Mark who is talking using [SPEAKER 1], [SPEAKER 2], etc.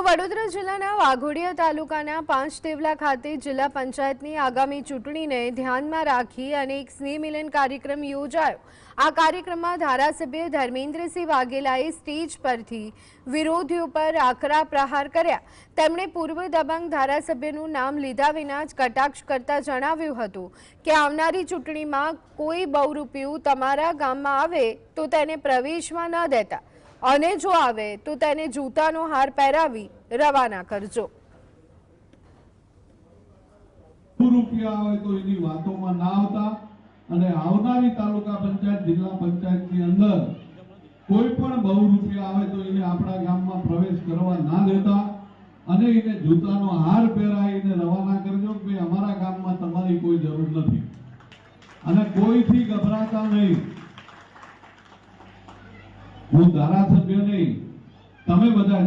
[SPEAKER 1] વડોદરા જિલ્લાના વાઘોડિયા તાલુકાના પાંચ દેવલા ખાતે જિલ્લા પંચાયતની આગામી ચૂંટણીને ધ્યાનમાં રાખી અને એક સ્નેહ મિલન કાર્યક્રમ યોજાયો। આ કાર્યક્રમમાં ધારાસભ્ય ધર્મેન્દ્રસિંહ વાઘેલાએ સ્ટેજ પરથી વિરોધીઓ પર આકરા પ્રહાર કર્યા। તેમણે પૂર્વ દબંગ ધારાસભ્યનું નામ લીધા વિના જ કટાક્ષ કરતા જણાવ્યું હતું કે આવનારી ચૂંટણીમાં કોઈ બહુરૂપિયું તમારા ગામમાં આવે તો તેને પ્રવેશમાં ન દેતા અને જો આવે તો તેને જૂતાનો હાર પહેરાવી રવાના કરજો।
[SPEAKER 2] રૂપિયા આવે તો એની વાતોમાં ના આવતા અને આવનારી તાલુકા પંચાયત જિલ્લા પંચાયતની અંદર કોઈ પણ બહુ રૂપિયા આવે તો એને આપણા ગામમાં પ્રવેશ કરવા ના દેતા અને એને જૂતાનો હાર પહેરાવીને રવાના કરજો કે અમારા ગામમાં તમારી કોઈ જરૂર નથી અને કોઈથી ગભરાતા નહીં। હું ધારાસભ્ય નહીં, તમે બધા